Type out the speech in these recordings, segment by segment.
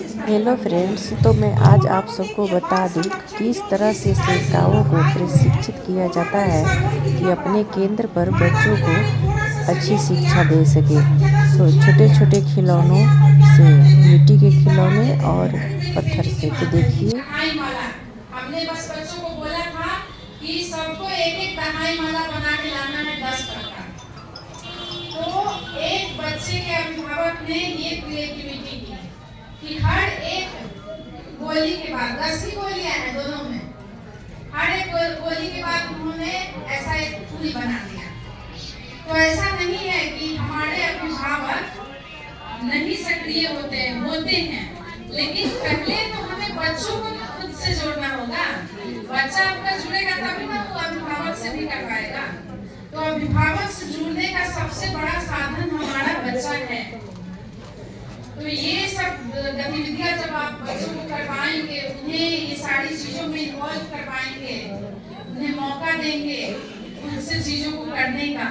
Hello friends, तो मैं आज आप सबको बता दूं किस तरह से सेविकाओं को प्रशिक्षित किया जाता है कि अपने केंद्र पर बच्चों को अच्छी शिक्षा दे सके। तो छोटे छोटे खिलौनों से, मिट्टी के खिलौने और पत्थर से, तो देखिए। हमने बस बच्चों को बोला था कि सबको एक एक दहाई माला बना के लाना है 10 का। तो एक बच्चे के अभिभावक ने ये क्रिएटिविटी की कि हर एक गोली के बाद 10 ही गोलियां हैं दोनों में, हर एक गोली के बाद उन्होंने ऐसा एक फूल बना दिया। तो ऐसा नहीं है कि हमारे अभिभावक नहीं सक्रिय होते हैं, लेकिन पहले तो हमें बच्चों को खुद से जोड़ना होगा। बच्चा आपका जुड़ेगा तभी ना वो अभिभावक से भी कर पाएगा। तो अभिभावक से जुड़ने का सबसे बड़ा साधन हमारा बच्चा है। तो ये सब गतिविधियां जब आप बच्चों को करवाएंगे, उन्हें ये सारी चीजों में इन्वॉल्व करवाएंगे, उन्हें मौका देंगे उनसे चीजों को करने का,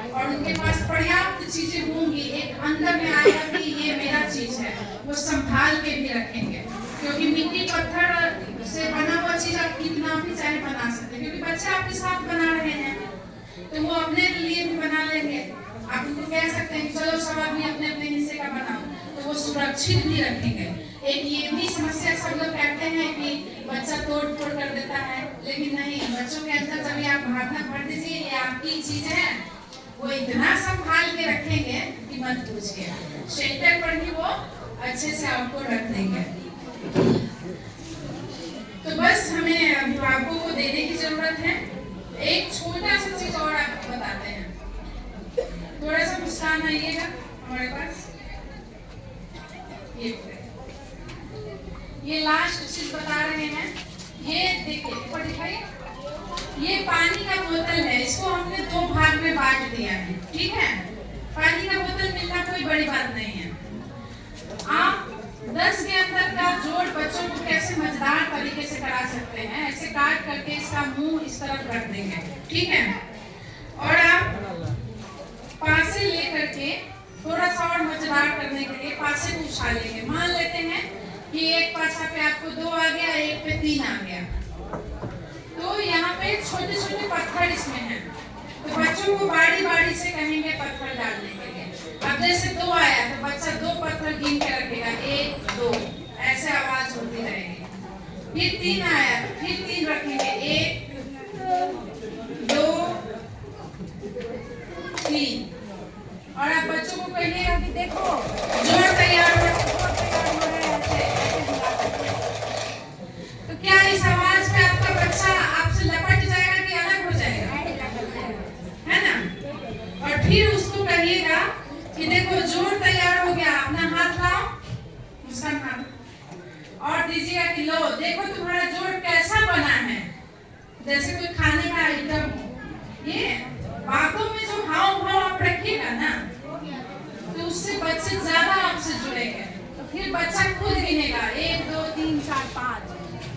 और उनके पास पर्याप्त चीजें होंगी, एक अंदर में आएगा कि ये मेरा चीज है, वो संभाल के भी रखेंगे। क्योंकि मिट्टी पत्थर से बना हुआ चीज आप कितना भी चाहे बना सकते हैं, क्योंकि बच्चे आपके साथ बना रहे हैं तो वो अपने लिए भी बना लेंगे। आप उनको कह सकते हैं कि चलो सब आदमी अपने अपने हिस्से का बनाओ, तो वो सुरक्षित भी रखेंगे। एक ये भी समस्या सब लोग कहते हैं कि बच्चा तोड़ फोड़ कर देता है, लेकिन नहीं, बच्चों के अंदर जब आप भावना भर दीजिए ये आपकी चीज है, वो इतना संभाल के रखेंगे कि मत पूछिए। शेल्टर पर ही वो अच्छे से आपको रख देंगे। तो बस हमें अभिभावकों को देने की जरूरत है। एक छोटा सा चीज और आपको बताते हैं, थोड़ा सा मुस्कान आइएगा हमारे पास। ये लास्ट चीज बता रहे हैं, ये देखिए ऊपर दिखाइए, ये पानी का बोतल है, इसको हमने 2 भाग में बांट दिया है, ठीक है। पानी का बोतल मिलना कोई बड़ी बात नहीं है। आप 10 के अंदर का जोड़ बच्चों को कैसे मजेदार तरीके से करा सकते हैं, ऐसे काट करके इसका मुंह इस तरफ रख देंगे, ठीक है। और आप पासे लेकर के थोड़ा सा और मजेदार करने के लिए पासे को उछालेंगे। मान लेते हैं कि एक पासा पे आपको 2 आ गया, एक पे 3 आ गया, तो यहाँ पे छोटे छोटे पत्थर इसमें हैं, तो बच्चों को बारी बारी से कहेंगे पत्थर डालने के लिए। अब जैसे 2 आया तो बच्चा 2 पत्थर गिन के रखेगा, 1 2, ऐसे आवाज होती रहेगी। फिर 3 आया तो फिर 3 रखेंगे, 1 2 3। और आप बच्चों को कहिएगा कि देखो जोड़ तैयार हो रहा है, ऐसे। तो क्या इस आवाज पे आपका बच्चा आपसे लपट जाएगा कि अलग हो जाएगा, है ना। और फिर उसको कहिएगा कि देखो जोड़ तैयार हो गया, अपना हाथ लाओ, मुस्कान हाथ, और दीजिएगा कि लो देखो तुम्हारा जोड़ कैसा बना है, जैसे कोई खाने का आइटम हो। ये बातों में जो हाव भाव आप रखिएगा ना, तो उससे बच्चे ज्यादा आपसे जुड़ेंगे। तो फिर बच्चा खुद गिनेगा 1 2 3 4 5,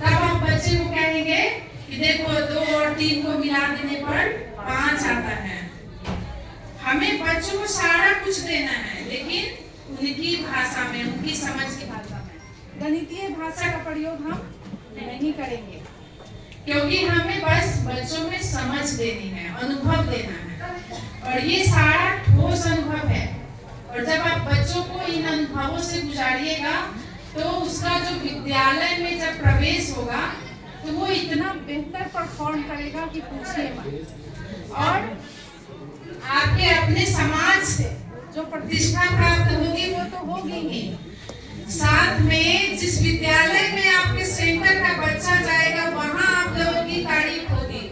तब आप बच्चे को कहेंगे कि देखो 2 और 3 को मिला देने पर 5 आता है। हमें बच्चों को सारा कुछ देना है, लेकिन उनकी भाषा में, उनकी समझ की भाषा में। गणितीय भाषा का प्रयोग हम नहीं करेंगे, क्योंकि हमें बस बच्चों में समझ देनी है, अनुभव देना है, और ये सारा ठोस अनुभव है। और जब आप बच्चों को इन अनुभवों से गुजारिएगा, तो उसका जो विद्यालय में जब प्रवेश होगा तो वो इतना बेहतर परफॉर्म करेगा कि पूछिए मत। और आपके अपने समाज से जो प्रतिष्ठा प्राप्त होगी वो तो होगी ही, साथ में जिस विद्यालय में आपके सेंटर का बच्चा जाएगा वहां आप लोगों की तारीफ होगी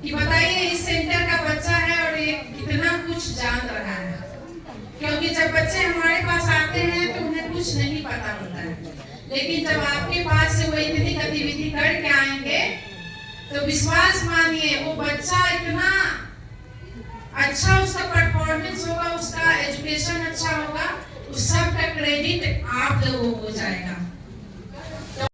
कि बताइए इस सेंटर का बच्चा है और ये कितना कुछ जान रहा है। क्योंकि जब बच्चे हमारे पास आते हैं तो उन्हें कुछ नहीं पता होता है, लेकिन जब आपके पास से वो इतनी गतिविधि करके आएंगे तो विश्वास मानिए वो बच्चा इतना अच्छा, उसका परफॉर्मेंस होगा, उसका एजुकेशन अच्छा होगा, उस सब का क्रेडिट आप लोगों को जाएगा।